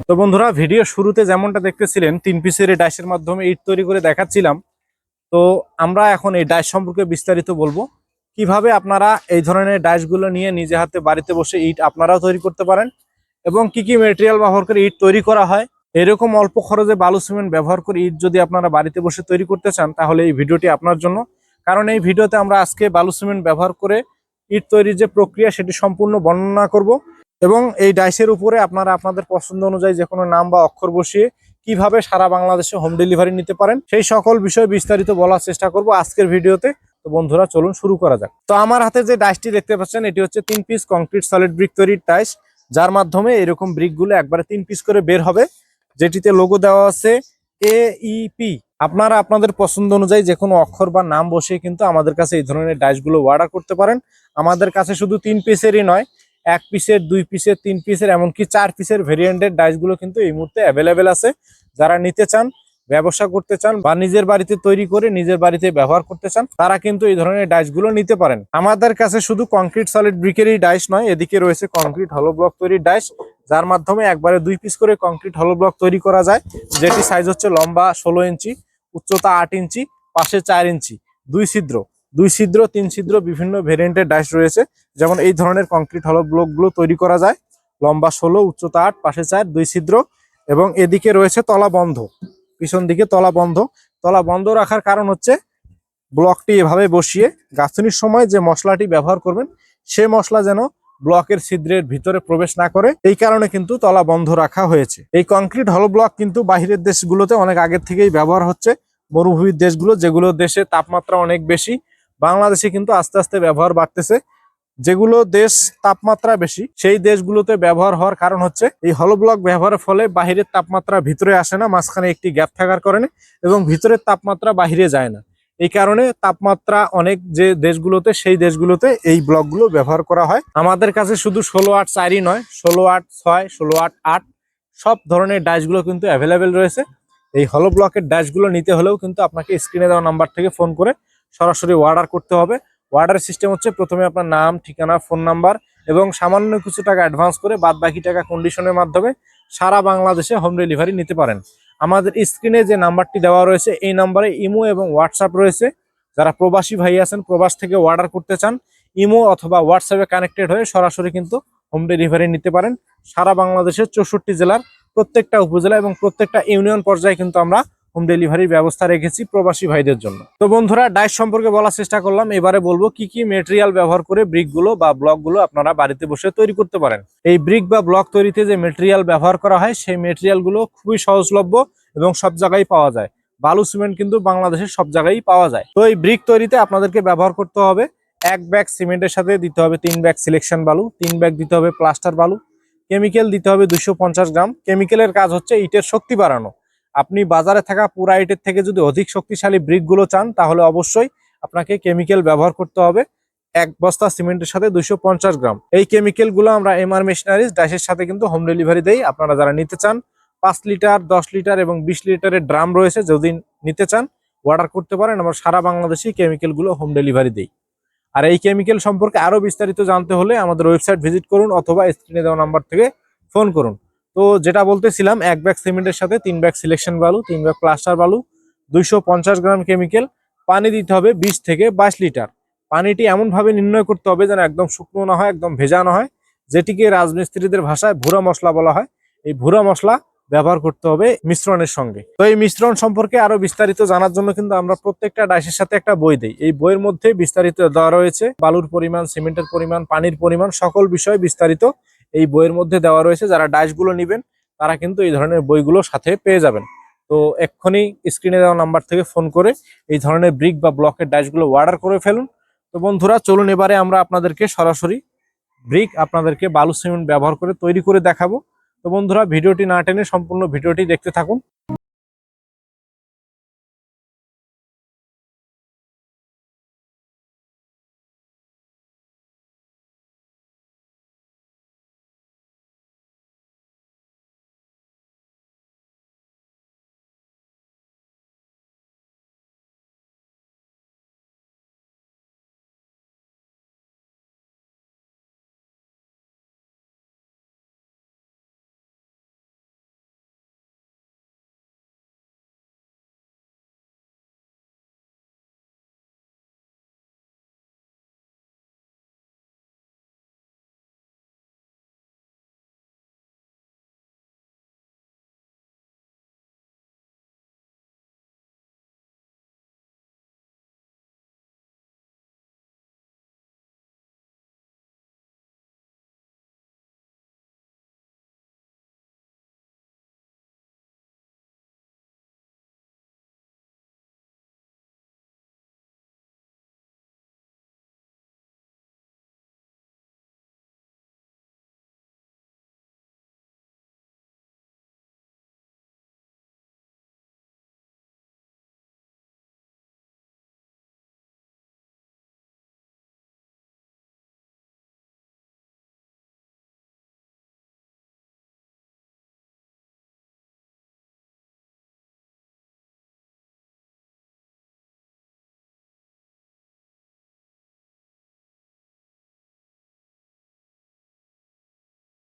তো বন্ধুরা, ভিডিও শুরুতে যেমনটা দেখতেছিলেন 3 পিসের এই ডাইসের মাধ্যমে ইট তৈরি করে দেখাচ্ছিলাম। তো আমরা এখন এই ডাইস সম্পর্কে বিস্তারিত বলবো, কিভাবে আপনারা এই ধরনের ডাইসগুলো নিয়ে নিজে হাতে বাড়িতে বসে ইট আপনারাও তৈরি করতে পারেন এবং কি কি ম্যাটেরিয়াল ব্যবহার করে ইট তৈরি করা হয়। এরকম অল্প খরচে বালু সিমেন্ট ব্যবহার করে ইট যদি আপনারা বাড়িতে বসে তৈরি করতে চান, তাহলে এই ভিডিওটি আপনার জন্য। কারণ এই ভিডিওতে আমরা আজকে বালু সিমেন্ট ব্যবহার করে ইট তৈরির যে প্রক্রিয়া সেটি সম্পূর্ণ বর্ণনা করব এবং এই ডাইসের উপরে আপনারা আপনাদের পছন্দ অনুযায়ী যে কোনো নাম বা অক্ষর বসিয়ে কিভাবে সারা বাংলাদেশে হোম ডেলিভারি নিতে পারেন সেই সকল বিষয়ে বিস্তারিত বলার চেষ্টা করব আজকের ভিডিওতে। তো বন্ধুরা, চলুন শুরু করা যাক। তো আমার হাতে যে ডাইসটি দেখতে পাচ্ছেন, এটি হচ্ছে 3 পিস কংক্রিট সলিড ব্রিক তৈরির ডাইস, যার মাধ্যমে এরকম ব্রিকগুলো একবারে 3 পিস করে বের হবে, যেটিতে লোগো দেওয়া আছে AEP। আপনারা আপনাদের পছন্দ অনুযায়ী যে কোনো অক্ষর বা নাম বসিয়ে কিন্তু আমাদের কাছে এই ধরনের ডাইসগুলো অর্ডার করতে পারেন। আমাদের কাছে শুধু 3 পিসেরই নয়, 1 পিসের, 2 পিসের, 3 পিসের, এমনকি 4 পিসের ভেরিয়েন্টের ডাইসগুলো কিন্তু এই মুহূর্তে অ্যাভেলেবেল আছে। যারা নিতে চান, ব্যবসা করতে চান বা নিজের বাড়িতে তৈরি করে নিজের বাড়িতে ব্যবহার করতে চান, তারা কিন্তু এই ধরনের ডাইসগুলো নিতে পারেন। আমাদের কাছে শুধু কংক্রিট সলিড ব্রিকেরই ডাইস নয়, এদিকে রয়েছে কংক্রিট হলো ব্লক তৈরির ডাইস, যার মাধ্যমে একবারে 2 পিস করে কংক্রিট হলো ব্লক তৈরি করা যায়, যেটি সাইজ হচ্ছে লম্বা 16 ইঞ্চি, উচ্চতা 8 ইঞ্চি, পাশে 4 ইঞ্চি, 2 ছিদ্র, 3 ছিদ্র বিভিন্ন ভেরিয়েন্টের ডাইস রয়েছে। যেমন এই ধরনের কংক্রিট হলো ব্লকগুলো তৈরি করা যায় লম্বা 16, উচ্চতা 8, পাশে 4, 2 ছিদ্র, এবং এদিকে রয়েছে তলা বন্ধ, পিছন দিকে তলা বন্ধ। তলা বন্ধ রাখার কারণ হচ্ছে ব্লকটি এভাবে বসিয়ে গাঁথনির সময় যে মশলাটি ব্যবহার করবেন সে মশলা যেন ব্লকের ছিদ্রের ভিতরে প্রবেশ না করে, এই কারণে কিন্তু তলা বন্ধ রাখা হয়েছে। এই কংক্রিট হলো ব্লক কিন্তু বাহিরের দেশগুলোতে অনেক আগের থেকেই ব্যবহার হচ্ছে। মরুভূমির দেশগুলো, যেগুলো দেশে তাপমাত্রা অনেক বেশি, বাংলাদেশে কিন্তু আস্তে আস্তে ব্যবহার বাড়তেছে। যেগুলো দেশ তাপমাত্রা বেশি সেই দেশগুলোতে ব্যবহার হওয়ার কারণ হচ্ছে এই হলো ব্লক ব্যবহারের ফলে বাহিরের তাপমাত্রা ভিতরে আসে না, মাঝখানে একটি গ্যাপ থাকার কারণে, এবং ভিতরের তাপমাত্রা বাহিরে যায় না। এই কারণে তাপমাত্রা অনেক যে দেশগুলোতে, সেই দেশগুলোতে এই ব্লকগুলো ব্যবহার করা হয়। আমাদের কাছে শুধু 16-8-4ই নয়, 16-8-6, 16-8-8 সব ধরনের ডাইসগুলো কিন্তু অ্যাভেলেবেল রয়েছে। এই হলো ব্লকের ডাইসগুলো নিতে হলেও কিন্তু আপনাকে স্ক্রিনে দেওয়া নাম্বার থেকে ফোন করে সরাসরি অর্ডার করতে হবে। অর্ডার সিস্টেম হচ্ছে প্রথমে আপনার নাম, ঠিকানা, ফোন নাম্বার এবং সামান্য কিছু টাকা অ্যাডভান্স করে বাদ বাকি টাকা কন্ডিশনের মাধ্যমে সারা বাংলাদেশে হোম ডেলিভারি নিতে পারেন। আমাদের স্ক্রিনে যে নাম্বারটি দেওয়া রয়েছে এই নাম্বারে ইমো এবং হোয়াটসঅ্যাপ রয়েছে। যারা প্রবাসী ভাই আছেন, প্রবাস থেকে অর্ডার করতে চান, ইমো অথবা হোয়াটসঅ্যাপে কানেক্টেড হয়ে সরাসরি কিন্তু হোম ডেলিভারি নিতে পারেন। সারা বাংলাদেশের 64 জেলার প্রত্যেকটা উপজেলা এবং প্রত্যেকটা ইউনিয়ন পর্যায়ে কিন্তু আমরা হোম ডেলিভারির ব্যবস্থা রেখেছি প্রবাসী ভাইদের জন্য। তো বন্ধুরা, ডাইস সম্পর্কে বলার চেষ্টা করলাম, এবারে বলবো কি কি মেটেরিয়াল ব্যবহার করে ব্রিকগুলো বা ব্লকগুলো আপনারা বাড়িতে বসে তৈরি করতে পারেন। এই ব্রিক বা ব্লক তৈরিতে যে মেটেরিয়াল ব্যবহার করা হয় সেই মেটেরিয়ালগুলো খুবই সহজলভ্য এবং সব জায়গায় পাওয়া যায়। বালু সিমেন্ট কিন্তু বাংলাদেশের সব জায়গায় পাওয়া যায়। তো এই ব্রিক তৈরিতে আপনাদেরকে ব্যবহার করতে হবে 1 ব্যাগ সিমেন্টের সাথে দিতে হবে 3 ব্যাগ সিলেকশন বালু, 3 ব্যাগ দিতে হবে প্লাস্টার বালু, কেমিক্যাল দিতে হবে 250 গ্রাম। কেমিক্যালের কাজ হচ্ছে ইটের শক্তি বাড়ানো। আপনি বাজারে থাকা পুরা ইটের থেকে যদি অধিক শক্তিশালী ব্রিকগুলো চান, তাহলে অবশ্যই আপনাকে কেমিক্যাল ব্যবহার করতে হবে। 1 বস্তা সিমেন্টের সাথে 250 গ্রাম। এই কেমিক্যালগুলো আমরা MR মেশিনারিজ ডাইসের সাথে কিন্তু হোম ডেলিভারি দেই। আপনারা যারা নিতে চান, 5 লিটার, 10 লিটার এবং 20 লিটারের ড্রাম রয়েছে, যদি নিতে চান অর্ডার করতে পারেন। আমরা সারা বাংলাদেশে কেমিক্যালগুলো হোম ডেলিভারি দেই। আর এই কেমিক্যাল সম্পর্কে আরো বিস্তারিত জানতে হলে আমাদের ওয়েবসাইট ভিজিট করুন অথবা স্ক্রিনে দেওয়া নাম্বার থেকে ফোন করুন। তো যেটা বলতেছিলাম, 1 ব্যাগ সিমেন্টের সাথে 3 ব্যাগ সিলেকশন বালু, 3 ব্যাগ প্লাস্টার বালু, 250 গ্রাম কেমিক্যাল, পানি দিতে হবে 20 থেকে 22 লিটার। পানিটি এমনভাবে নির্ণয় করতে হবে যেন একদম শুকনো না হয়, একদম ভেজা না হয়, যেটিকে রাজমিস্ত্রিদের ভাষায় ভুরা মশলা বলা হয়। এই ভুরা মশলা ব্যবহার করতে হবে মিশ্রণের সঙ্গে। তো এই মিশ্রণ সম্পর্কে আরো বিস্তারিত জানার জন্য কিন্তু আমরা প্রত্যেকটা ডাইসের সাথে একটা বই দেই। এই বইয়ের মধ্যে বিস্তারিত দেওয়া রয়েছে, বালুর পরিমাণ, সিমেন্টের পরিমাণ, পানির পরিমাণ, সকল বিষয় বিস্তারিত এই বইয়ের মধ্যে দেওয়া রয়েছে। যারা ডাইসগুলো নেবেন তারা কিন্তু এই ধরনের বইগুলো সাথে পেয়ে যাবেন। তো এক্ষুনি স্ক্রিনে দেওয়া নাম্বার থেকে ফোন করে এই ধরনের ব্রিক বা ব্লকের ডাইসগুলো অর্ডার করে ফেলুন। তো বন্ধুরা, চলুন এবারে আমরা আপনাদেরকে সরাসরি ব্রিক, আপনাদেরকে বালু সিমেন্ট ব্যবহার করে তৈরি করে দেখাবো। তো বন্ধুরা, ভিডিওটি না টেনে সম্পূর্ণ ভিডিওটি দেখতে থাকুন।